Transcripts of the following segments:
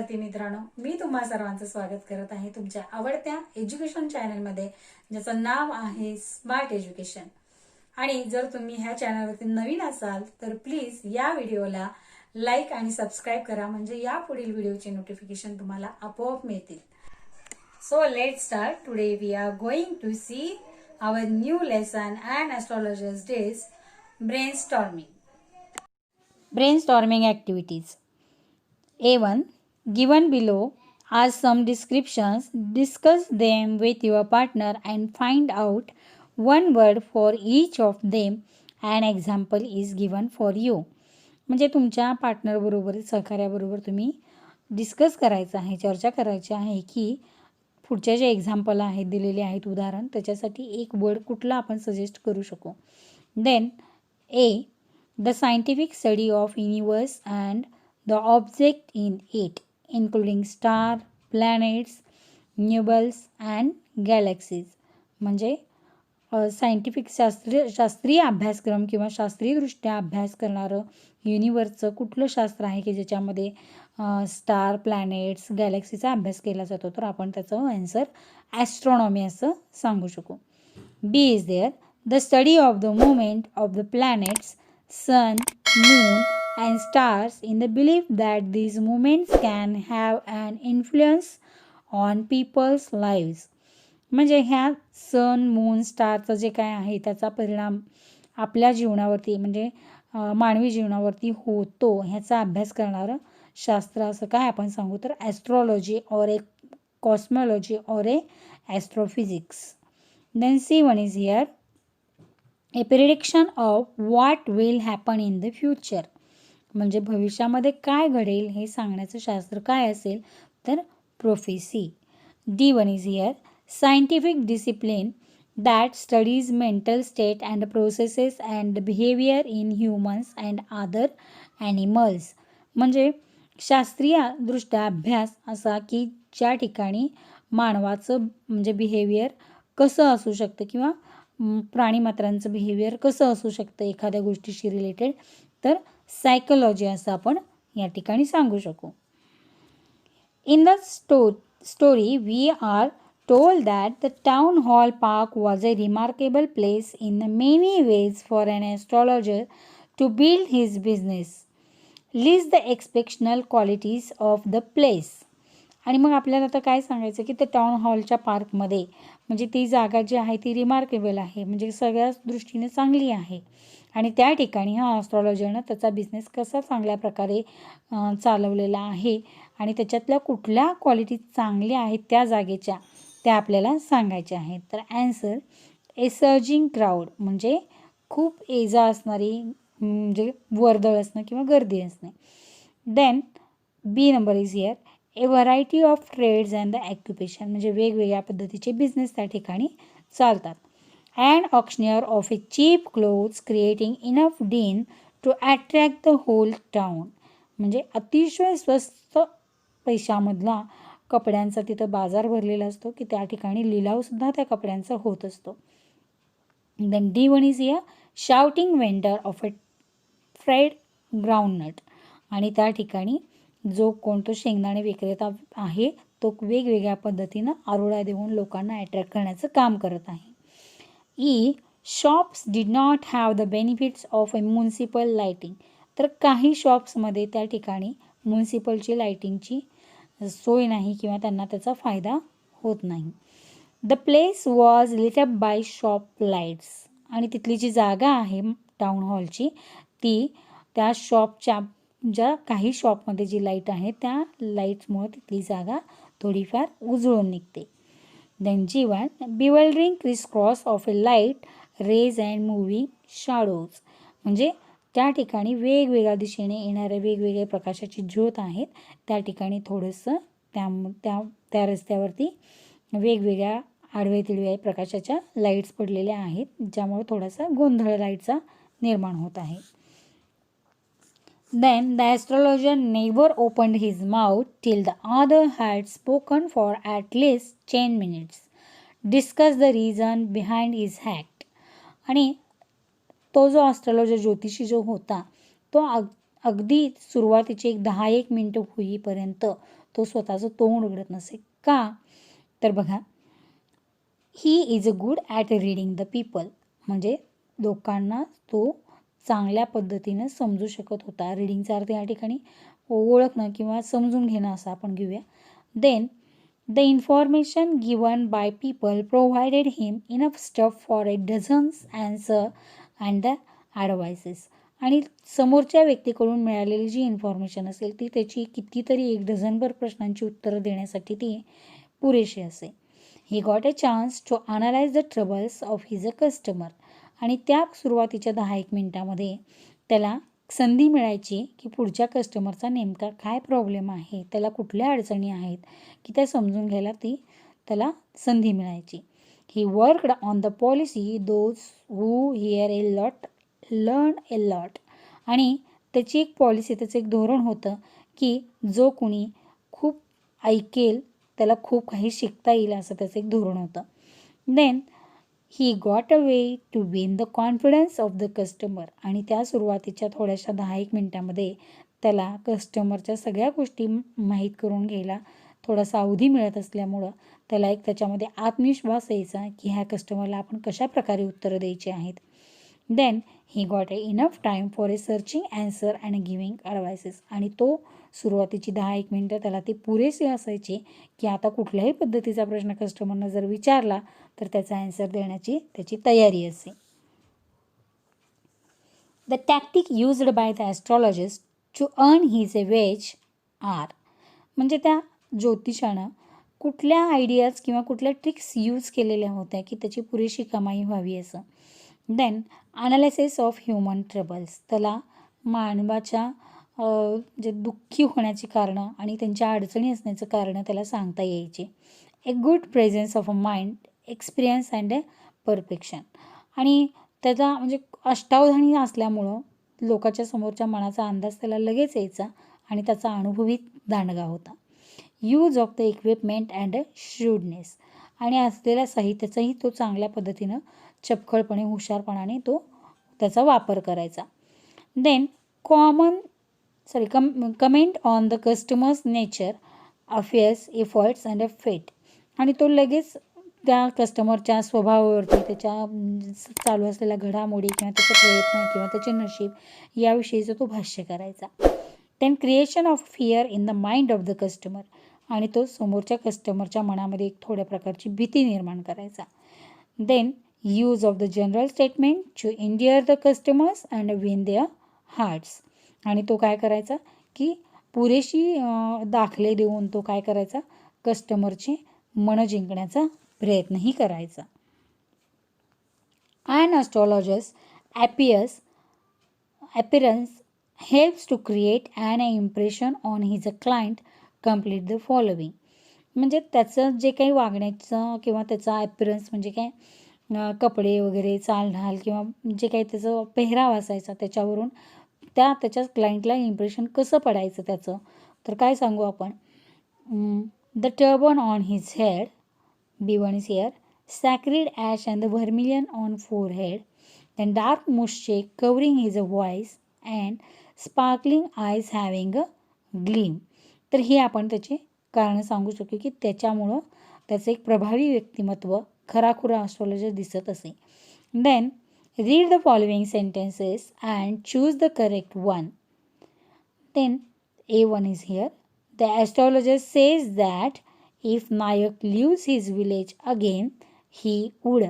विद्यार्थी मित्रांनो, मी तुम्हा सर्वांचं स्वागत करत आहे तुमच्या आवडत्या एज्युकेशन चॅनलमध्ये, ज्याचं नाव आहे स्मार्ट एज्युकेशन. आणि जर तुम्ही ह्या चॅनलवरती नवीन असाल तर प्लीज या व्हिडिओला लाईक आणि सबस्क्राईब करा, म्हणजे या पुढील व्हिडिओचे नोटिफिकेशन तुम्हाला आपोआप मिळतील. So let's start. Today we are going to see our new lesson and astrologers days, brainstorming. Brainstorming activities. A1. Given below are some descriptions. Discuss them with your partner and find out one word for each of them. An example is given for you. म्हणजे तुमच्या पार्टनरबरोबर, सहकार्याबरोबर तुम्ही discuss करायचं आहे, चर्चा करायची आहे की पुढचे जे एक्झाम्पल आहेत, दिलेले आहेत उदाहरण, त्याच्यासाठी एक वर्ड कुठला आपण सजेस्ट करू शकू. Then a, the scientific study of universe and the object in it, including star, planets, nebulae and galaxies. म्हणजे सायंटिफिक शास्त्रीय अभ्यासक्रम किंवा शास्त्रीयदृष्ट्या अभ्यास करणारं युनिवर्सचं कुठलं शास्त्र आहे की ज्याच्यामध्ये स्टार, प्लॅनेट्स, गॅलेक्सीचा अभ्यास केला जातो, तर आपण त्याचं आन्सर ॲस्ट्रॉनॉमी असं सांगू शकू. B is there the study of the movement of the planets, sun, moon and stars in the belief that these movements can have an influence on people's lives. म्हणजे ह्या सन, मून, स्टारचं जे काय आहे त्याचा परिणाम आपल्या जीवनावरती, म्हणजे मानवी जीवनावरती होतो, ह्याचा अभ्यास करणारं शास्त्र असं काय आपण सांगू, तर astrology or a cosmology or a astrophysics. Then C1 is here a prediction of what will happen in the future. म्हणजे भविष्यामध्ये काय घडेल हे सांगण्याचं शास्त्र काय असेल, तर prophecy. D1 is here scientific discipline that studies mental state and processes and behaviour in humans and other animals. म्हणजे शास्त्रीयदृष्ट्या अभ्यास असा की ज्या ठिकाणी मानवाचं म्हणजे बिहेवियर कसं असू शकतं किंवा प्राणीमात्रांचं बिहेवियर कसं असू शकतं एखाद्या गोष्टीशी रिलेटेड, तर सायकोलॉजी असं आपण या ठिकाणी सांगू शकू. In the story we are told that the town hall park was a remarkable place in many ways for an astrologer to build his business. List the exceptional qualities of the place. आणि मग आपल्याला आता काय सांगायचं की ते town हॉलच्या पार्कमध्ये, म्हणजे ती जागा जी आहे ती रिमार्केबल आहे, म्हणजे सगळ्याच दृष्टीने चांगली आहे, आणि त्या ठिकाणी हा ॲस्ट्रॉलॉजरनं त्याचा बिझनेस कसा चांगल्या प्रकारे चालवलेला आहे आणि त्याच्यातल्या कुठल्या क्वालिटी चांगल्या आहेत त्या जागेच्या, त्या आपल्याला सांगायच्या आहेत. तर ॲन्सर ए सर्जिंग क्राऊड, म्हणजे खूप एजा असणारी, म्हणजे वर्दळ असणं किंवा गर्दी असणे. Then B number is here a variety of trades and the occupation, म्हणजे वेगवेगळ्या पद्धतीचे बिझनेस त्या ठिकाणी चालतात. And auctioneer of a cheap clothes creating enough din to attract the whole town, म्हणजे अतिशय स्वस्त पैशामधला कपड्यांचा तिथं बाजार भरलेला असतो की त्या ठिकाणी लिलावसुद्धा त्या कपड्यांचा होत असतो. Then D1 is here shouting vendor of a fried groundnut, आणि त्या ठिकाणी जो कोणतो शेंगदाणे विक्रेता आहे तो वेगवेगळ्या पद्धतीनं आरोळ्या देऊन लोकांना अट्रॅक्ट करण्याचं काम करत आहे. E, shops did not have the benefits of A municipal lighting, तर काही शॉप्समध्ये त्या ठिकाणी म्युन्सिपलची लाईटिंगची सोय नाही किंवा त्यांना त्याचा फायदा होत नाही. The place was lit up by shop lights, आणि तिथली जी जागा आहे टाउन हॉलची ती त्या शॉपच्या, ज्या काही शॉपमध्ये जी लाईट आहे त्या लाईट्समुळे तिथली जागा थोडीफार उजळून निघते. Then G1 bewildering crisscross of a light rays and moving shadows, म्हणजे त्या ठिकाणी वेगवेगळ्या दिशेने येणाऱ्या वेगवेगळ्या प्रकाशाची ज्योत आहेत, त्या ठिकाणी थोडंसं त्या रस्त्यावरती वेगवेगळ्या आडवे तिडव्या प्रकाशाच्या लाईट्स पडलेल्या आहेत, ज्यामुळे थोडासा गोंधळ लाईटचा निर्माण होत आहे. Then the astrologer never opened his mouth till the other had spoken for at least 10 minutes. Discuss the reason behind his act. आणि तो जो ॲस्ट्रॉलॉजर ज्योतिषी जो होता तो अगदी सुरुवातीचे 10-1 मिनटं होईपर्यंत तो स्वतःचं तोंड उघडत नसे. का? तर बघा, he is a good at reading the people, म्हणजे लोकांना तो चांगल्या पद्धतीनं समजू शकत होता. रीडिंगचा अर्थ या ठिकाणी ओळखणं किंवा समजून घेणं असं आपण घेऊया. Then the information given by people provided him enough stuff for a dozens answer and the advices. आणि समोरच्या व्यक्तीकडून मिळालेली जी इन्फॉर्मेशन असेल ती त्याची कितीतरी 1 डझनभर प्रश्नांची उत्तरं देण्यासाठी ती पुरेशी असे. He got a chance to analyse the troubles of his a customer. आणि त्या सुरुवातीच्या 10-1 मिनिटामध्ये त्याला संधी मिळायची की पुढच्या कस्टमरचा नेमका काय प्रॉब्लेम आहे, त्याला कुठल्या अडचणी आहेत की त्या समजून घ्यायला त्याला संधी मिळायची. He worked on the policy those who here a lot learn a lot. आणि त्याची एक पॉलिसी, त्याचं एक धोरण होतं की जो कोणी खूप ऐकेल त्याला खूप काही शिकता येईल, असं त्याचं एक धोरण होतं. Then he got a way to win the confidence of the customer. आणि त्या सुरुवातीच्या थोड्याशा 10-1 मिनिटामध्ये त्याला कस्टमरच्या सगळ्या गोष्टी माहीत करून घ्यायला थोडासा अवधी मिळत असल्यामुळं त्याला एक त्याच्यामध्ये आत्मविश्वास यायचा की ह्या कस्टमरला आपण कशा प्रकारे उत्तरं द्यायची आहेत. Then he got a enough time for a searching answer and giving advices. आणि तो सुरुवातीची 10-1 मिनटं त्याला ते पुरेसे असायचे की आता कुठल्याही पद्धतीचा प्रश्न कस्टमरनं जर विचारला तर त्याचा ॲन्सर देण्याची त्याची तयारी असे. The tactic used by the astrologist to earn his a wage are. म्हणजे त्या ज्योतिषानं कुठल्या आयडियाज किंवा कुठल्या ट्रिक्स यूज केलेल्या होत्या की त्याची पुरेशी कमाई व्हावी असं. Then analysis of human troubles. त्याला मानवाच्या जे दुःखी होण्याची कारणं आणि त्यांच्या अडचणी असण्याचं कारणं त्याला सांगता यायचे. A good presence of a mind, experience and A perfection. आणि त्याचा म्हणजे अष्टावधानी असल्यामुळं लोकांच्या समोरच्या मनाचा अंदाज त्याला लगेच यायचा आणि त्याचा अनुभवी दांडगा होता. Use of the equipment and shrewdness. आणि असलेल्या साहित्याचाही तो चांगल्या पद्धतीनं चपखळपणे हुशारपणाने तो त्याचा वापर करायचा. Then comment on the customer's nature, affairs, efforts and fate. आणि तो लगेच त्या कस्टमरच्या स्वभावावरती, त्याच्या चालू असलेल्या घडामोडी किंवा त्याचे प्रयत्न किंवा त्याचे नशीब याविषयीचं तो भाष्य करायचा. Then creation of fear in the mind of the customer. आणि तो समोरच्या कस्टमरच्या मनामध्ये एक थोड्या प्रकारची भीती निर्माण करायचा. Then use of the general statement to endear the customers and win their hearts. आणि तो काय करायचा की पुरेशी दाखले देऊन तो काय करायचा, कस्टमरचे मन जिंकण्याचा प्रयत्नही करायचा. An astrologer's appearance helps to create an impression on his client. Complete the following. म्हणजे त्याचं जे काही वागण्याचं किंवा त्याचा ॲपिरन्स म्हणजे काय कपडे वगैरे, चालढाल किंवा जे काही त्याचं पेहराव असायचा त्याच्यावरून त्याच्या क्लायंटला इम्प्रेशन कसं पडायचं त्याचं, तर काय सांगू आपण. The turban on his head, B1 is here, sacred ash and the vermilion on forehead, then dark moisture covering his voice and sparkling eyes having a gleam. तर हे आपण त्याचे कारण सांगू शकतो की त्याच्यामुळं त्याचं एक प्रभावी व्यक्तिमत्व खराखुरा ॲस्ट्रॉलॉजर दिसत असे. Then read the following sentences and choose the correct one. Then A1 is here. The astrologer says that if Nayak leaves his village again, he would.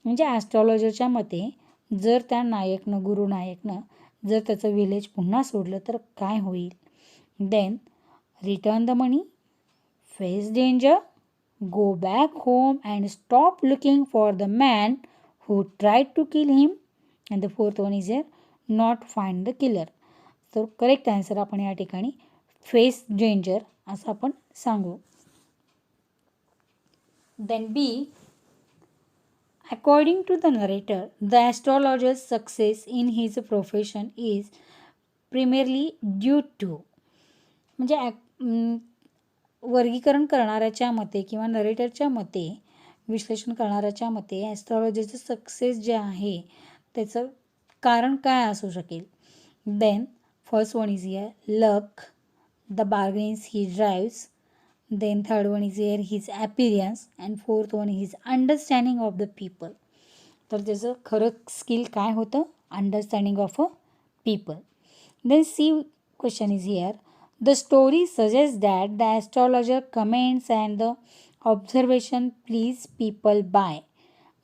म्हणजे ॲस्ट्रॉलॉजरच्या मते जर त्या नायकनं, गुरु नायकनं जर त्याचं विलेज पुन्हा सोडलं तर काय होईल. Then return the money, face danger, go back home and stop looking for the man who tried to kill him. And the fourth one is here, not find the killer. तर correct answer आपण या ठिकाणी face danger असं आपण सांगू. Then B, according to the narrator, the astrologer's success in his profession is primarily due to. म्हणजे वर्गीकरण करणाऱ्याच्या मते किंवा नरेटरच्या मते, विश्लेषण करणाऱ्याच्या मते ॲस्ट्रॉलॉजीचं सक्सेस जे आहे त्याचं कारण काय असू शकेल. Then first one is here, luck, the bargains he drives. Then third one is here his appearance, and fourth one is understanding of the people. तर त्याचं खरं स्किल काय होतं? Understanding of a people. Then C question is here. The story suggest that the astrologer comments and the observation please people by.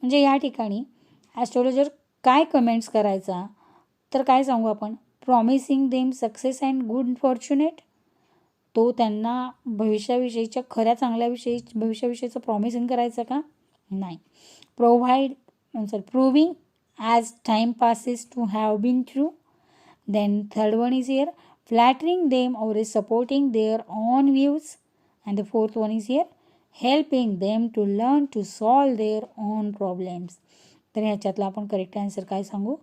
म्हणजे या ठिकाणी astrologer काय comments करायचा, तर काय सांगू आपण? Promising them success and good fortunate. तो त्यांना भविष्याविषयीच्या खऱ्या चांगल्याविषयी भविष्याविषयीचं प्रॉमिसिंग करायचं का? नाही. Proving as time passes to have been true. Then third one is here flattering them or supporting their own views. And the fourth one is here helping them to learn to solve their own problems. तर ह्याच्यातला आपण correct answer काय सांगू?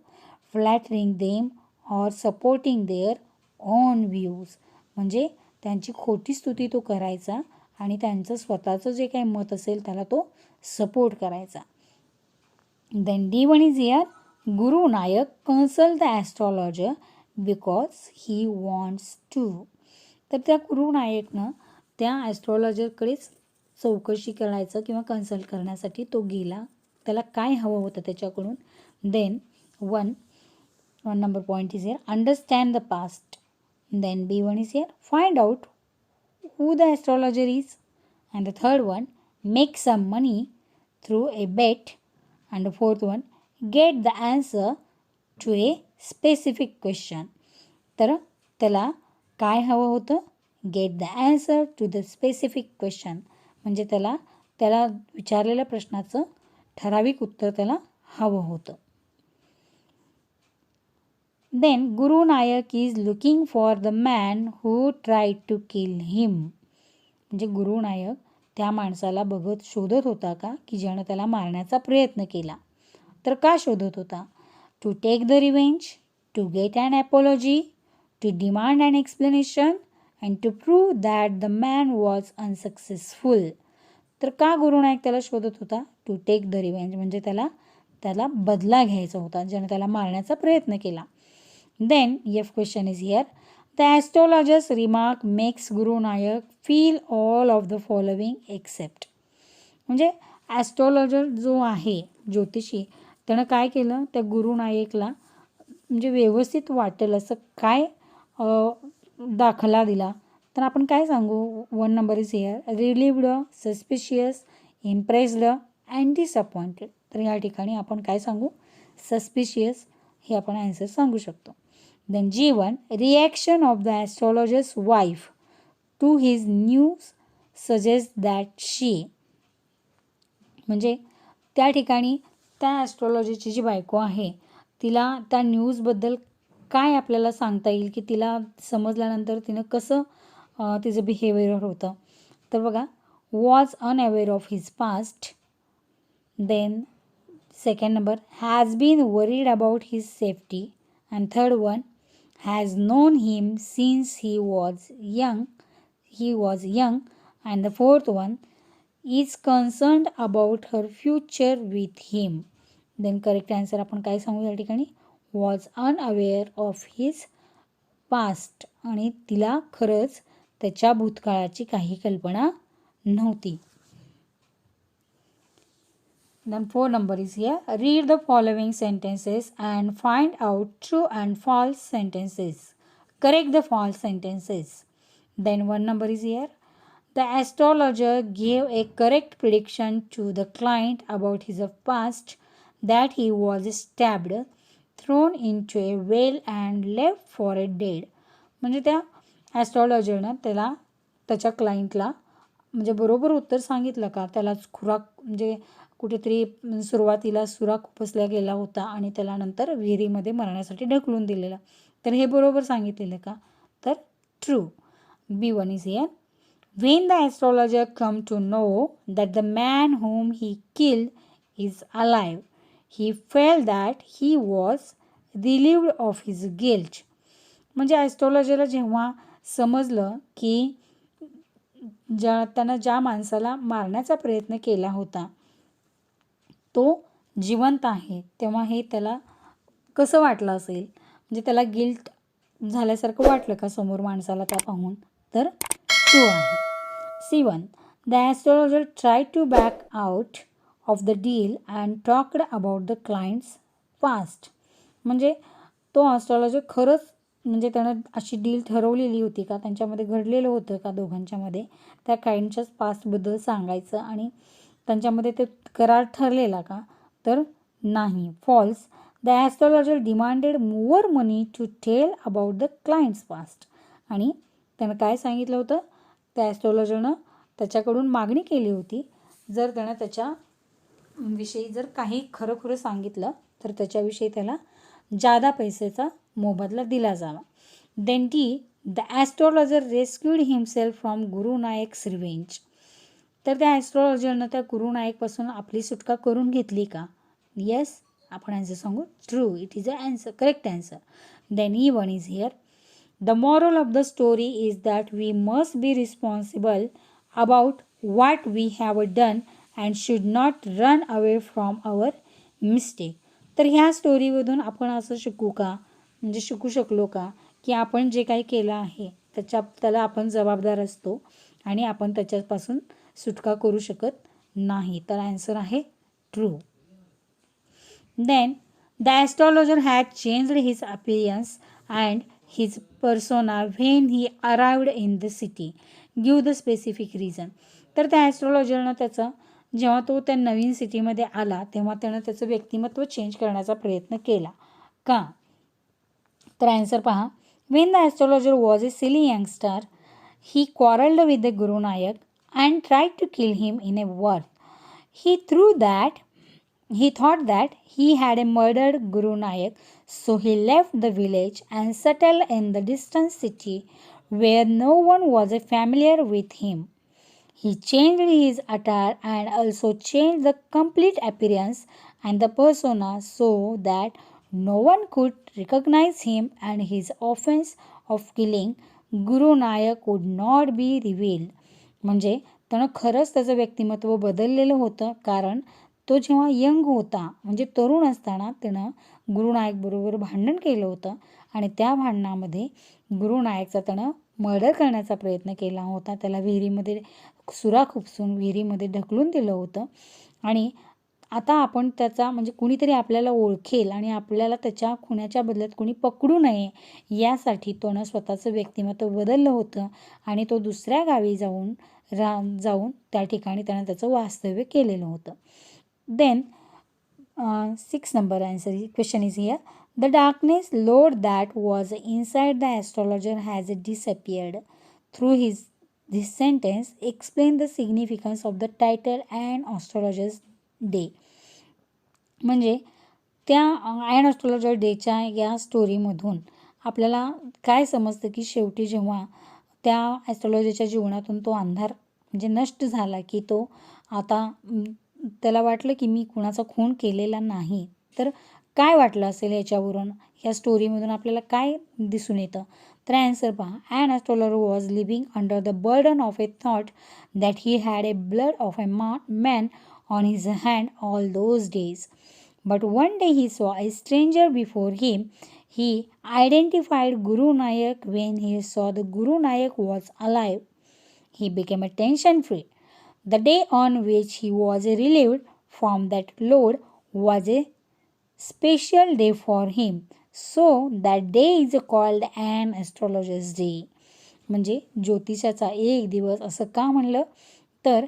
फ्लॅटरिंग them और supporting their own views. म्हणजे त्यांची खोटी स्तुती तो करायचा आणि त्यांचं स्वतःचं जे काही मत असेल त्याला तो सपोर्ट करायचा. Then D1 is here. Guru Nayak consult the astrologer because he wants to. तर त्या गुरु नायकनं त्या ॲस्ट्रॉलॉजरकडेच चौकशी करायचं किंवा कन्सल्ट करण्यासाठी तो गेला. त्याला काय हवं होतं त्याच्याकडून? Then one number point is here understand the past. Then B1 is here find out who the astrologer is. And the third one make some money through a bet. And the fourth one get the answer to a specific question. तर त्याला काय हवं होतं? Get the answer to the specific question. म्हणजे त्याला विचारलेल्या प्रश्नाचं ठराविक उत्तर त्याला हवं होतं. Then Guru Nayak is looking for the man who tried to kill him. म्हणजे गुरु नायक त्या माणसाला शोधत होता का की ज्यानं त्याला मारण्याचा प्रयत्न केला. तर का शोधत होता? To take the revenge, to get an apology, to demand an explanation and to prove that the man was unsuccessful. तर का गुरु नायक त्याला शोधत होता? टू टेक द रिवेंज म्हणजे त्याला बदला घ्यायचा होता ज्यानं त्याला मारण्याचा प्रयत्न केला. Then F question is here. The astrologer's remark makes Guru Nayak feel all of the following except. म्हणजे ॲस्ट्रॉलॉजर जो आहे ज्योतिषी त्यानं काय केलं? त्या गुरु नायकला म्हणजे व्यवस्थित वाटेल असं काय दाखला दिला? तर आपण काय सांगू? One number is here relieved, suspicious, impressed and disappointed. तर या ठिकाणी आपण काय सांगू? सस्पिशियस हे आपण आन्सर सांगू शकतो. Then G1 reaction of the astrologer's wife to his news suggest that she. म्हणजे त्या ठिकाणी त्या ॲस्ट्रॉलॉजीची जी बायको आहे तिला त्या न्यूजबद्दल काय आपल्याला सांगता येईल की तिला समजल्यानंतर तिनं कसं तिचं बिहेवियर होतं? तर बघा was unaware of his past. Then second number has been worried about his safety. And third one has known him since he was young. And the fourth one is concerned about her future with him. Then correct answer आपण काय सांगू या ठिकाणी? Was unaware of his past. आणि तिला खरंच त्याच्या भूतकाळाची काही कल्पना नव्हती. Then 4 number is here. Read the following sentences and find out true and false sentences. Correct the false sentences. Then 1 number is here. The astrologer gave a correct prediction to the client about his past, that he was stabbed, thrown into a well and left for dead. म्हणजे त्या ॲस्ट्रॉलॉजरनं त्याच्या क्लायंटला म्हणजे बरोबर उत्तर सांगितलं का? त्याला खुराक म्हणजे कुठेतरी सुरुवातीला सुरा खुपसला गेला होता आणि त्याला नंतर विहिरीमध्ये मरण्यासाठी ढकलून दिलेला. तर हे बरोबर सांगितलेलं का? तर true. B1 is here. When the astrologer come to know that the man whom he killed is alive, he felt that he was relieved of his guilt. म्हणजे ॲस्ट्रॉलॉजरला जेव्हा समजलं की त्यानं ज्या माणसाला मारण्याचा प्रयत्न केला होता तो जिवंत आहे, तेव्हा हे त्याला कसं वाटलं असेल? म्हणजे त्याला गिल्ट झाल्यासारखं वाटलं का समोर माणसाला त्या पाहून? तर ट्रू आहे. C1. The astrologer tried to back out of the deal and talked about the client's past. म्हणजे तो ॲस्ट्रॉलॉजर खरंच म्हणजे त्यानं अशी डील ठरवलेली होती का, त्यांच्यामध्ये घडलेलं होतं का दोघांच्यामध्ये, त्या क्लायंटच्याच पास्टबद्दल सांगायचं आणि त्यांच्यामध्ये ते करार ठरलेला का, तर नाही. False. The astrologer demanded more money to tell about the client's past. आणि त्यानं काय सांगितलं होतं, त्या ॲस्ट्रॉलॉजरनं त्याच्याकडून मागणी केली होती, जर त्यानं त्याच्याविषयी जर काही खरं सांगितलं तर त्याच्याविषयी त्याला जादा पैसेचा मोबदला दिला जावा. Then D. The astrologer rescued himself from Guru Nayak's revenge. तर त्या ॲस्ट्रॉलॉजरनं त्या गुरु नायकपासून आपली सुटका करून घेतली का? येस, आपण ॲन्सर सांगू true. It is a answer, correct answer. Then E1 is here. The moral of the story is that we must be responsible about what we have done and should not run away from our mistake. तर ह्या स्टोरीमधून आपण असं शिकू का, म्हणजे शिकू शकलो का, की आपण जे काही केलं आहे त्याला आपण जबाबदार असतो आणि आपण त्याच्यापासून सुटका करू शकत नाही. तर आन्सर आहे true. Then the astrologer had changed his appearance and his persona when he arrived in the city. Give the specific reason. तर त्या ॲस्ट्रॉलॉजरनं त्याचं जेव्हा तो त्या नवीन सिटीमध्ये आला तेव्हा त्यानं त्याचं व्यक्तिमत्व चेंज करण्याचा प्रयत्न केला का? तर ॲन्सर पहा. When the astrologer was a silly youngster he quarrelled with the Guru Nayak and tried to kill him in a worth. He thought that he had murdered Guru Nanak, so he left the village and settled in the distant city where no one was familiar with him. He changed his attire and also changed the complete appearance and the persona so that no one could recognize him, and his offense of killing Guru Nanak would not be revealed. म्हणजे त्यानं खरंच त्याचं व्यक्तिमत्व बदललेलं होतं, कारण तो जेव्हा यंग होता म्हणजे तरुण असताना त्यानं गुरु नायकबरोबर भांडण केलं होतं आणि त्या भांडणामध्ये गुरु नायकचा त्यानं मर्डर करण्याचा प्रयत्न केला होता. त्याला विहिरीमध्ये सुराख उपसून विहिरीमध्ये ढकलून दिलं होतं. आणि आता आपण त्याचा म्हणजे कुणीतरी आपल्याला ओळखेल आणि आपल्याला त्याच्या खुनाच्या बदल्यात कुणी पकडू नये यासाठी त्यानं स्वतःचं व्यक्तिमत्व बदललं होतं आणि तो दुसऱ्या गावी जाऊन त्या ठिकाणी त्यानं त्याचं वास्तव्य केलेलं होतं. Then 6 number answer question is here. The darkness lord that was inside the astrologer has disappeared. Through this sentence explain the significance of the title and astrologer's day. म्हणजे त्या अँड ॲस्ट्रॉलॉजर डेच्या या स्टोरीमधून आपल्याला काय समजतं की शेवटी जेव्हा त्या ॲस्ट्रॉलॉजरच्या जीवनातून तो अंधार म्हणजे नष्ट झाला की तो आता त्याला वाटलं की मी कुणाचा खून केलेला नाही, तर काय वाटलं असेल याच्यावरून, ह्या स्टोरीमधून आपल्याला काय दिसून येतं? तर ॲन्सर पहा. An astrologer was living under the burden of a thought that he had a blood of a man on his hand all those days. But one day he saw a stranger before him. He identified Guru Nanak when he saw the Guru Nanak was alive. He became tension-free. The day on which he was relieved from that load was a special day for him. So that day is called an astrologer's day. म्हणजे ज्योतिषाचा एक दिवस असं का म्हणलं, तर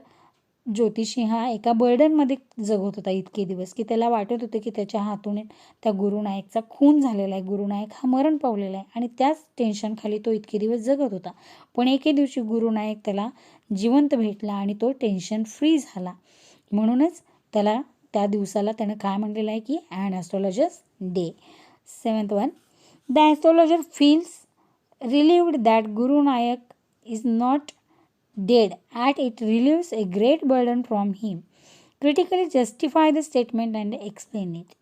ज्योतिषी हा एका बर्डनमध्ये जगत होता इतके दिवस की त्याला वाटत होते की त्याच्या हातून त्या गुरु नायकचा खून झालेला आहे, गुरु नायक हा मरण पावलेला आहे आणि त्याच टेन्शनखाली तो इतके दिवस जगत होता. पण एके दिवशी गुरु नायक त्याला जिवंत भेटला आणि तो टेन्शन फ्री झाला. म्हणूनच त्याला त्या दिवसाला त्यानं काय म्हणलेलं आहे की an astrologer's day. 7th one. The astrologer feels relieved that Guru Nayak is not dead at it relieves a great burden from him. Critically justify the statement and explain it.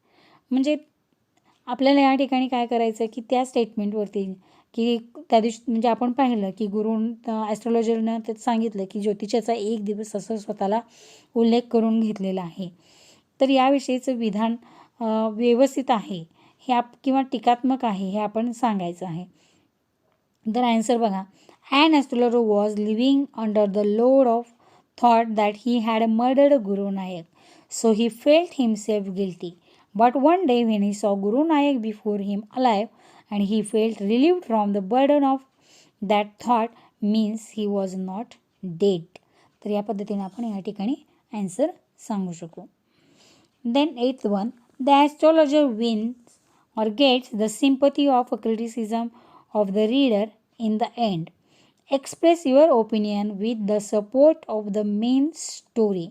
म्हणजे आपल्याला या ठिकाणी काय करायचं की त्या स्टेटमेंटवरती की त्या दिवशी म्हणजे आपण पाहिलं की ॲस्ट्रॉलॉजरनं ते सांगितलं की ज्योतिषाचा एक दिवस असं स्वतःला उल्लेख करून घेतलेला आहे. तर याविषयीचं विधान व्यवस्थित आहे हे किंवा टीकात्मक आहे हे आपण सांगायचं आहे. तर ॲन्सर बघा. An astrologer was living under the load of thought that he had murdered Guru Nanak, so he felt himself guilty. But one day when he saw Guru Nanak before him alive, and he felt relieved from the burden of that thought, means he was not dead. तर या पद्धतीने आपण या ठिकाणी answer सांगू शकू. Then eighth one, the astrologer wins or gets the sympathy of a criticism of the reader in the end. Express your opinion with the support of the main story.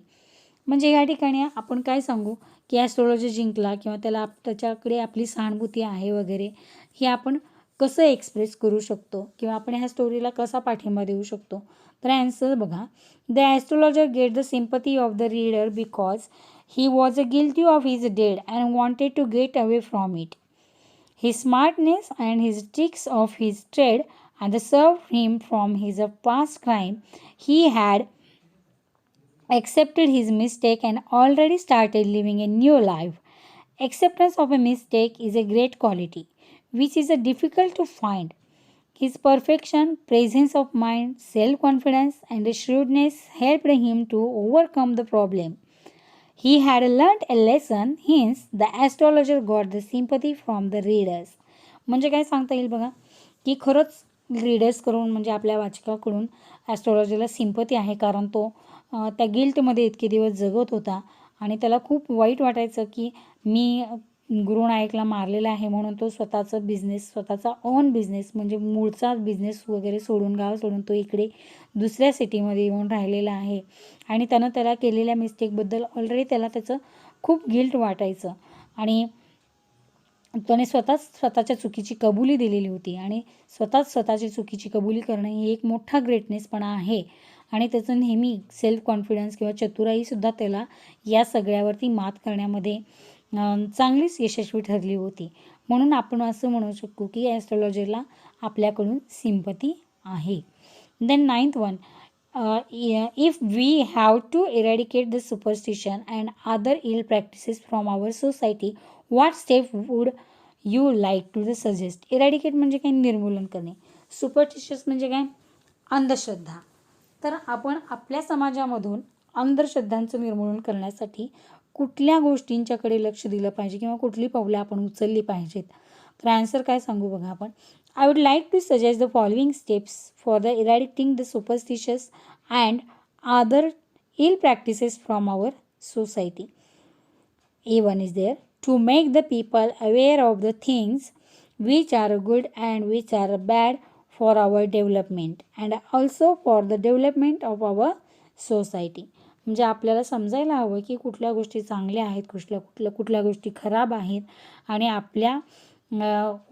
म्हणजे या ठिकाणी आपण काय सांगू की ॲस्ट्रॉलॉजी जिंकला किंवा त्याच्याकडे आपली सहानुभूती आहे वगैरे, हे आपण कसं एक्सप्रेस करू शकतो किंवा आपण ह्या स्टोरीला कसा पाठिंबा देऊ शकतो. तर ॲन्सर बघा, the astrologer get the sympathy of the reader because he was a guilty of his dead and wanted to get away from it. His smartness and his tricks of his trade and served him from his past crime. He had accepted his mistake and already started living a new life. Acceptance of a mistake is a great quality, which is difficult to find. His perfection, presence of mind, self-confidence, and shrewdness helped him to overcome the problem. He had learned a lesson, hence the astrologer got the sympathy from the readers. म्हणजे काय सांगता येईल बघा की खरंच रीडर्सकडून म्हणजे आपल्या वाचकाकडून ॲस्ट्रॉलॉजीला sympathy आहे, कारण तो त्या गिल्टमध्ये इतके दिवस जगत होता आणि त्याला खूप वाईट वाटायचं की मी गुरु नायकला मारलेला आहे म्हणून तो स्वतःचं बिझनेस, स्वतःचा ओन बिझनेस म्हणजे मूळचा बिझनेस वगैरे सोडून, गाव सोडून तो इकडे दुसऱ्या सिटीमध्ये येऊन राहिलेला आहे आणि त्याला केलेल्या मिस्टेकबद्दल ऑलरेडी त्याचं खूप गिल्ट वाटायचं आणि त्याने स्वतःच्या चुकीची कबुली दिलेली होती आणि स्वतःची चुकीची कबुली करणं ही एक मोठा ग्रेटनेसपणा आहे आणि त्याचं नेहमी सेल्फ कॉन्फिडन्स किंवा चतुराईसुद्धा त्याला या सगळ्यावरती मात करण्यामध्ये चांगलीच यशस्वी ठरली होती. म्हणून आपण असं म्हणू शकतो की ॲस्ट्रॉलॉजीला आपल्याकडून सिंपती आहे. Then ninth one, if we have to eradicate the superstition and other ill practices from our society, what step would you like to suggest? Eradicate म्हणजे काय, निर्मूलन करणे. सुपरस्टिशियस म्हणजे काय, अंधश्रद्धा. तर आपण आपल्या समाजामधून अंधश्रद्धांचं निर्मूलन करण्यासाठी कुठल्या गोष्टींच्याकडे लक्ष दिलं पाहिजे किंवा कुठली पावले आपण उचलली पाहिजेत. तर आन्सर काय सांगू बघा आपण. I would like to suggest the following steps for the eradicating the superstitious and other ill practices from our society. A1 is there, to make the people aware of the things which are good and which are bad for our development and also for the development of our society. म्हणजे आपल्याला समजायला हवं की कुठल्या गोष्टी चांगल्या आहेत, कुठल्या गोष्टी खराब आहेत आणि आपल्या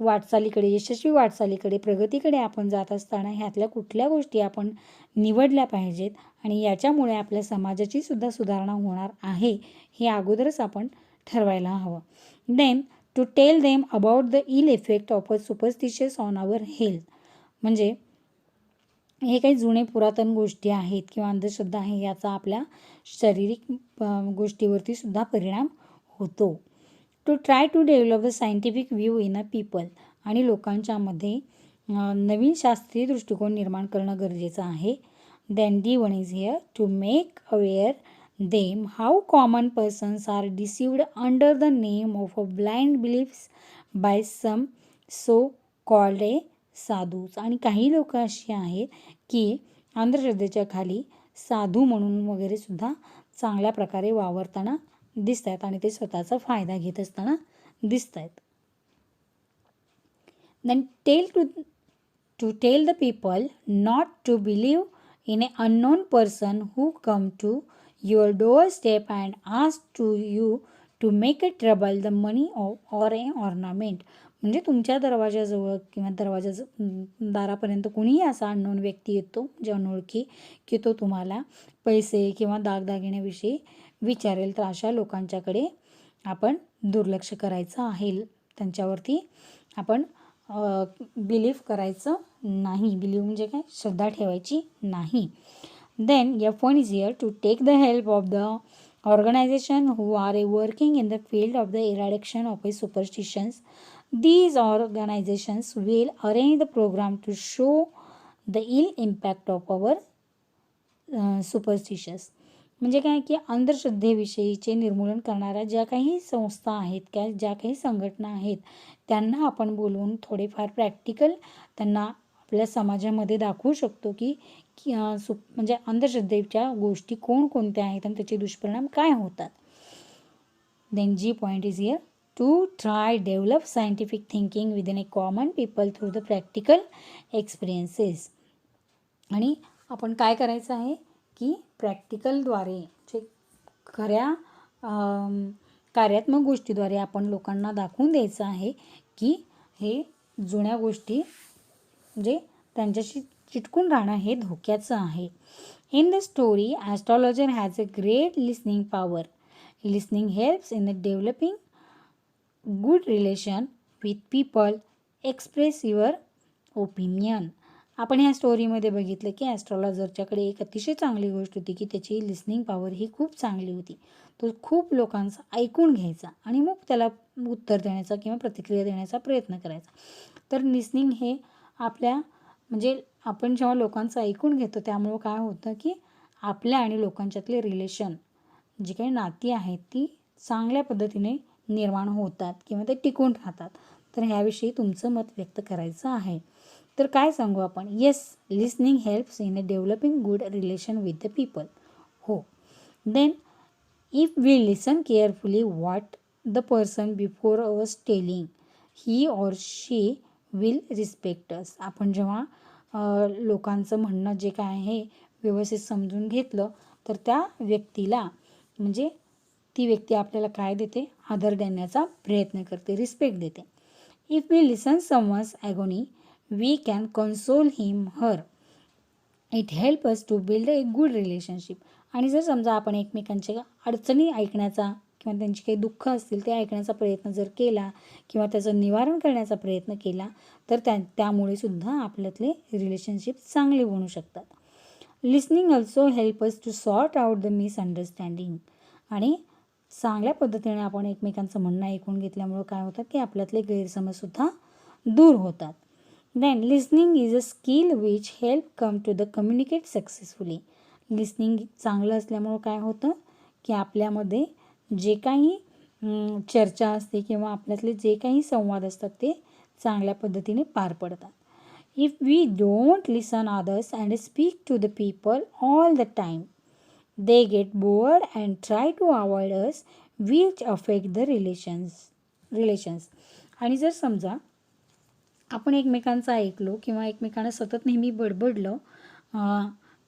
वाटचालीकडे, यशस्वी वाटचालीकडे, प्रगतीकडे आपण जात असताना ह्यातल्या कुठल्या गोष्टी आपण निवडल्या पाहिजेत आणि याच्यामुळे आपल्या समाजाची सुद्धा सुधारणा होणार आहे हे अगोदरच आपण ठरवायला हवं. Then to tell them about the ill effect of a superstitious on our health. म्हणजे हे काही जुने पुरातन गोष्टी आहेत किंवा अंधश्रद्धा आहे याचा आपल्या शारीरिक गोष्टीवरती सुद्धा परिणाम होतो. To try to develop the scientific view in a people. आणि लोकांच्यामध्ये नवीन शास्त्रीय दृष्टिकोन निर्माण करणं गरजेचं आहे. Then D1 is here, to make aware them how common persons are deceived under the name of a blind beliefs by some so called a sadhus. आणि काही लोक अशी आहेत की अंधश्रद्धेच्या खाली साधू म्हणून वगैरे सुद्धा चांगल्या प्रकारे वावरताना दिसत आहेत आणि ते स्वतःचा फायदा घेत असताना दिसत आहेत. Then to tell the people not to believe in a unknown person who come to your doorstep and ask to you to make a trouble the money or a ornament. म्हणजे तुमच्या दरवाजाजवळ किंवा दारापर्यंत कोणीही असा unknown व्यक्ती येतो म्हणजे अनोळखी की तो तुम्हाला पैसे किंवा दागदागिन्याविषयी विचारेल, तर अशा लोकांच्याकडे आपण दुर्लक्ष करायचं आहे. त्यांच्यावरती आपण बिलीव्ह करायचं नाही. बिलीव्ह म्हणजे काय, श्रद्धा ठेवायची नाही. Then F1 is here, to take the help of the organization who are working in the field of the eradication of a superstitions. These organizations will arrange the program to show the ill impact of our superstitious. म्हणजे काय की अंधश्रद्धेविषयीचे निर्मूलन करणाऱ्या ज्या काही संस्था आहेत किंवा ज्या काही संघटना आहेत त्यांना आपण बोलवून थोडेफार प्रॅक्टिकल त्यांना आपल्या समाजामध्ये दाखवू शकतो की म्हणजे अंधश्रद्धेच्या गोष्टी कोणकोणत्या आहेत आणि त्याचे दुष्परिणाम काय होतात. Then G point is here to try develop scientific thinking within a common people through the practical experiences. आणि आपण काय करायचं आहे की प्रॅक्टिकलद्वारे जे खऱ्या कार्यात्मक गोष्टीद्वारे आपण लोकांना दाखवून द्यायचं आहे की हे जुन्या गोष्टी म्हणजे त्यांच्याशी चिटकून राहणं हे धोक्याचं आहे. In the story astrologer has a great listening power. Listening helps in developing good relation with people. Express your opinion. आपण ह्या स्टोरीमध्ये बघितलं की ॲस्ट्रॉलॉजरच्याकडे एक अतिशय चांगली गोष्ट होती की त्याची लिसनिंग पॉवर ही खूप चांगली होती. तो खूप लोकांचं ऐकून घ्यायचा आणि मग त्याला उत्तर देण्याचा किंवा प्रतिक्रिया देण्याचा प्रयत्न करायचा. तर लिसनिंग हे आपल्या म्हणजे आपण जेव्हा लोकांचं ऐकून घेतो त्यामुळं काय होतं की आपल्या आणि लोकांच्यातले रिलेशन जी काही नाती आहेत ती चांगल्या पद्धतीने निर्माण होतात किंवा ते टिकून राहतात. तर ह्याविषयी तुमचं मत व्यक्त करायचं आहे. तर काय सांगू आपण? Yes, listening helps in developing good relation with the people. हो. Then if we listen carefully what the person before us telling he or she will respect us. आपण जेव्हा लोकांचं म्हणणं जे काय आहे व्यवस्थित समजून घेतलं तर त्या व्यक्तीला म्हणजे ती व्यक्ती आपल्याला काय देते? आदर देण्याचा प्रयत्न करते, रिस्पेक्ट देते. If we listen someone's agony we can console him her. It help us to build a good relationship. आणि जर समजा आपण एकमेकांच्या अडचणी ऐकण्याचा किंवा त्यांची काही दुःख असतील ते ऐकण्याचा प्रयत्न जर केला किंवा त्याचं निवारण करण्याचा प्रयत्न केला तर त्यामुळे सुद्धा आपल्यातले रिलेशनशिप चांगले बनू शकतात. Listening also help us to sort out the misunderstanding. आणि चांगल्या पद्धतीने आपण एकमेकांचं म्हणणं ऐकून घेतल्यामुळं काय होतं की आपल्यातले गैरसमजसुद्धा दूर होतात. Then listening is a skill which help come to the communicate successfully. Listening चांगलं असल्यामुळं काय होतं की आपल्यामध्ये जे काही चर्चा असते किंवा आपल्यातले जे काही संवाद असतात ते चांगल्या पद्धतीने पार पडतात. If we don't listen others and speak to the people all the time they get bored and try to avoid us which affect the relations. आणि जर समजा आपण एकमेकांचं ऐकलो किंवा एकमेकांना सतत नेहमी बडबडलं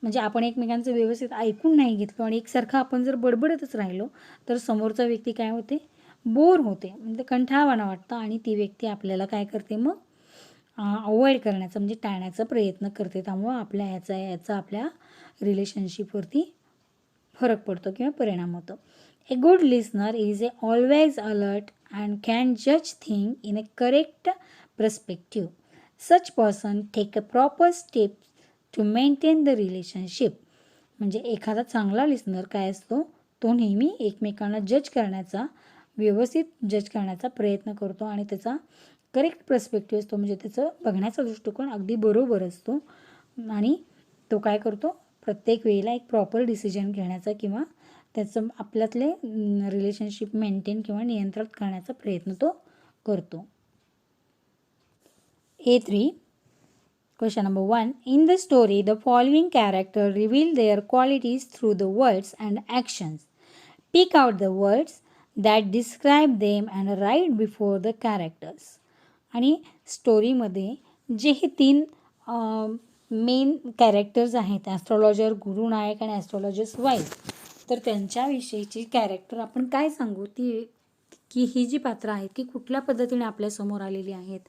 म्हणजे आपण एकमेकांचं व्यवस्थित ऐकून नाही घेतलं आणि एकसारखं आपण जर बडबडतच राहिलो तर समोरचा व्यक्ती काय होते? बोर होते, म्हणजे कंटाळवाणा वाटतं आणि ती व्यक्ती आपल्याला काय करते मग अवॉइड करण्याचा म्हणजे टाळण्याचा प्रयत्न करते. त्यामुळं याचा आपल्या रिलेशनशिपवरती फरक पडतो किंवा परिणाम होतो. A good listener is always alert and can जज thing in a correct perspective. Such person take a proper steps to maintain the relationship. म्हणजे एखादा चांगला लिसनर काय असतो? तो नेहमी एकमेकांना व्यवस्थित जज करण्याचा प्रयत्न करतो आणि त्याचा करेक्ट पर्स्पेक्टिव्ह असतो, म्हणजे त्याचं बघण्याचा दृष्टिकोन अगदी बरोबर असतो आणि तो काय करतो? प्रत्येक वेळेला एक प्रॉपर डिसिजन घेण्याचा किंवा त्याचं आपल्यातले रिलेशनशिप मेंटेन किंवा नियंत्रित करण्याचा प्रयत्न तो करतो. A3. Question number 1. In the story, the following character reveal their qualities through the words and actions. Pick out the words that describe them and write before the characters. आणि स्टोरीमध्ये जे हे 3 मेन कॅरेक्टर्स आहेत, astrologer, गुरुनायक आणि astrologers wife, तर त्यांच्याविषयीची character आपण काय सांगू की ही जी पात्र आहेत की कुठल्या पद्धतीने आपल्यासमोर आलेली आहेत.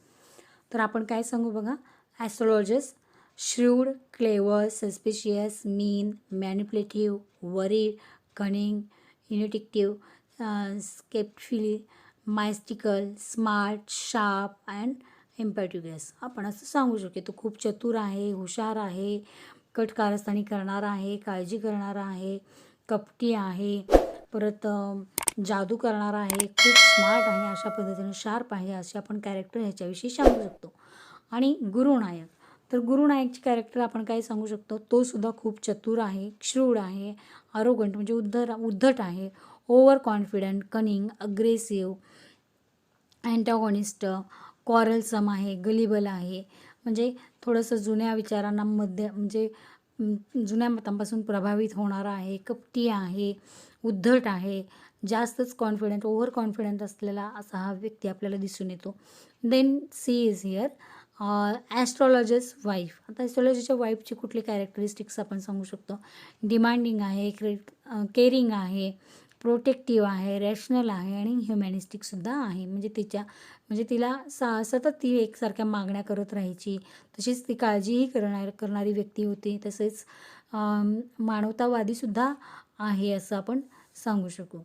तर आपण काय सांगू बघा? ॲस्ट्रॉलॉजर्स श्रूड, क्लेवर, सस्पिशियस, मीन, मॅनिपुलेटिव्ह, वरीड, कनिंग, इनिटिक्टिव्ह, स्केप्टफुली, मायस्टिकल, स्मार्ट, शार्प अँड इम्पॅट्युगस. आपण असं सांगू शकतो तो खूप चतुर आहे, हुशार आहे, कट कारस्थानी करणारा आहे, काळजी करणारा आहे, कपटी आहे, परत जादू करणारा आहे, खूप स्मार्ट आहे, अशा पद्धतीने शार्प आहे, असे आपण कॅरेक्टर ह्याच्याविषयी सांगू शकतो. आणि गुरुनायक तर गुरु नायकची कॅरेक्टर आपण काय सांगू शकतो, तो सुद्धा खूप चतुर आहे, श्रूड आहे, अरोगंट म्हणजे उद्धट आहे, ओव्हर कॉन्फिडंट, कनिंग, अग्रेसिव्ह, अँटॅगॉनिस्ट, कॉरलसम आहे, गलिबल आहे, म्हणजे थोडंसं जुन्या विचारांमध्ये म्हणजे जुन्या मतांपासून प्रभावित होणारा आहे, कपटी आहे, उद्धट आहे, जास्तच कॉन्फिडंट, ओव्हर कॉन्फिडंट असलेला असा हा व्यक्ती आपल्याला दिसून येतो. Then C is here astrologer's wife. आता ॲस्ट्रॉलॉजीच्या वाईफची कुठली कॅरेक्टरिस्टिक्स आपण सांगू शकतो, डिमांडिंग आहे, केअरिंग आहे, प्रोटेक्टिव्ह आहे, रॅशनल आहे आणि ह्युमॅनिस्टिकसुद्धा आहे. म्हणजे तिला सतत ती एकसारख्या मागण्या करत राहायची, तशीच ती काळजीही करणारी व्यक्ती होती, तसेच मानवतावादीसुद्धा आहे असं आपण सांगू शकू.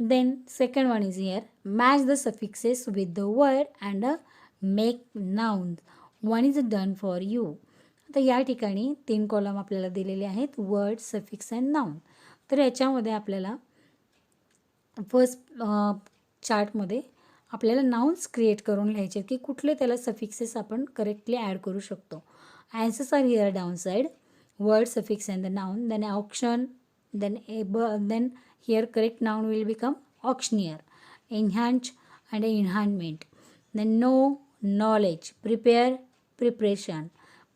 Then second one is here, match the suffixes with the word and make noun. One is done for you. आता या ठिकाणी 3 कॉलम आपल्याला दिलेले आहेत, वर्ड, सफिक्स अँड नाउन. तर याच्यामध्ये आपल्याला फर्स्ट चार्टमध्ये आपल्याला नाउन्स क्रिएट करून लिहायचे की कुठले त्याला सफिक्सेस आपण करेक्टली ॲड करू शकतो. Answers are here down side, word, suffix and the noun, then auction, then here correct noun will become auctioneer, enhance and enhancement, then know, knowledge, prepare, preparation,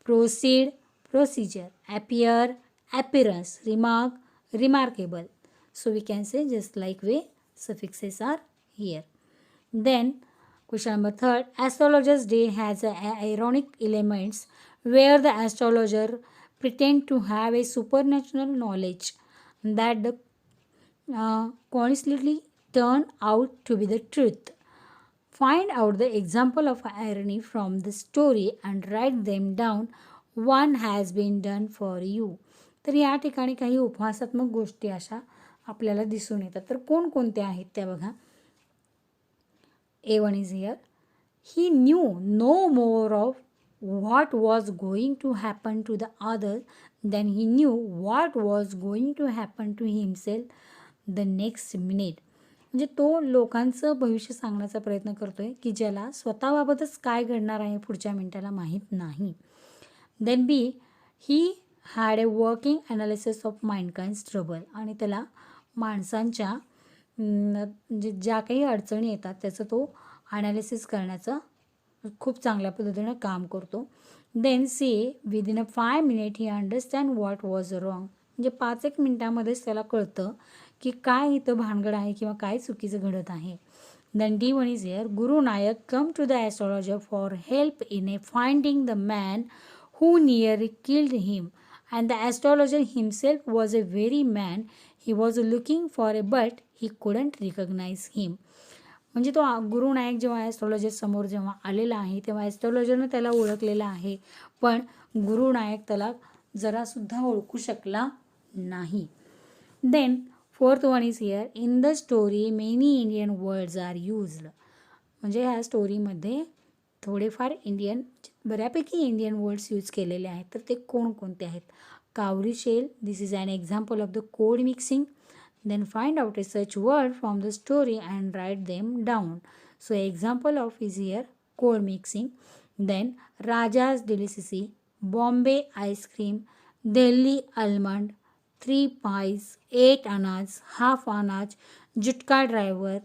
proceed, procedure, appear, appearance, remark, remarkable. So we can say just like way suffixes are here. Then question number 3, astrologer's day has ironic elements where the astrologer pretend to have a supernatural knowledge that the coincidentally turn out to be the truth. Find out the example of irony from the story and write them down. One has been done for you. तर या ठिकाणी काही उपहासात्मक गोष्टी अशा आपल्याला दिसून येतात. तर कोणकोणत्या आहेत त्या बघा. A1 is here. He knew no more of what was going to happen to the other than he knew what was going to happen to himself the next minute. म्हणजे तो लोकांचं भविष्य सांगण्याचा प्रयत्न करतोय की ज्याला स्वतःबाबतच काय घडणार आहे पुढच्या मिनिटाला माहीत नाही. Then B, he had a working analysis of mankind's trouble. आणि त्याला माणसांच्या म्हणजे ज्या काही अडचणी येतात त्याचं तो ॲनालिसिस करण्याचं खूप चांगल्या पद्धतीनं काम करतो. Then see, within a 5 minute he understand what was wrong. म्हणजे 5-1 मिनिटामध्येच त्याला कळतं की काय इथं भानगड आहे किंवा काय चुकीचं घडत आहे. Then D1 is here, Guru Nayak come to the astrologer for help in a finding the man who nearly killed him, and the astrologer himself was a very man he was looking for, but he couldn't recognize him. म्हणजे तो गुरु नायक जेव्हा astrologer समोर जेव्हा आलेला आहे तेव्हा ॲस्ट्रॉलॉजरनं त्याला ओळखलेला आहे, पण गुरु नायक त्याला जरासुद्धा ओळखू शकला नाही. Then fourth one is here, in the story many Indian words are used. म्हणजे ह्या स्टोरीमध्ये थोडेफार बऱ्यापैकी इंडियन वर्ड्स यूज केलेले आहेत. तर ते कोणकोणते आहेत. Cowrie shell, this is an example of the code mixing. Then find out a such word from the story and write them down. So example of is here code mixing. Then Raja's delicacy, Bombay ice cream, Delhi almond, 3 pies, 8 anaj, half anaj, jutka driver,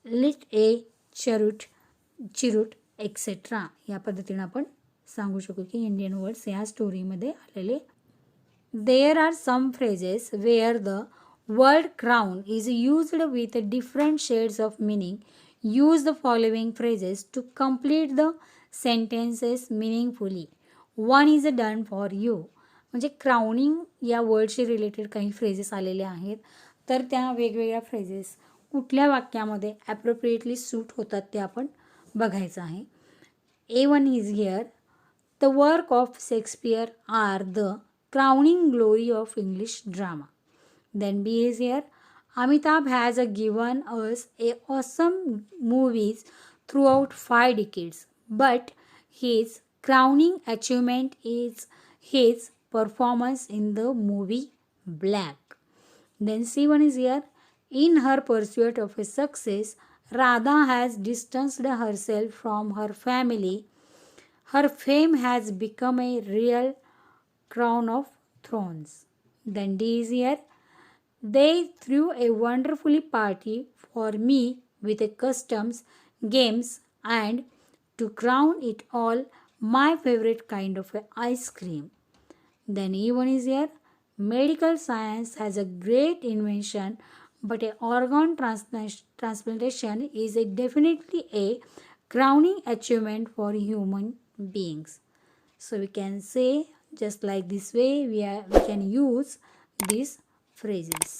lit a chirut etc. या पद्धतीने आपण सांगू शकू की Indian words या स्टोरीमध्ये आलेले. There are some phrases where the word crown is used with different shades of meaning. Use the following phrases to complete the sentences meaningfully. One is done for you. म्हणजे crowning या वर्डशी related काही phrases आलेले आहेत. तर त्या वेगवेगळ्या phrases कुठल्या वाक्यामध्ये ॲप्रोप्रिएटली सूट होतात ते आपण बघायचं आहे. A1 is here. The work of Shakespeare are the crowning glory of English drama. Then B is here. Amitabh has given us a awesome movies throughout 5 decades, but his crowning achievement is his performance in the movie Black. Then C1 is here. In her pursuit of a success, Radha has distanced herself from her family Her fame has become a real crown of thorns. Then this year, they threw a wonderful party for me with a customs, games, and to crown it all, my favorite kind of a ice cream. Then even is here, medical science has a great invention, but a organ transplantation is definitely a crowning achievement for human beings. So we can say just like this way we can use these phrases.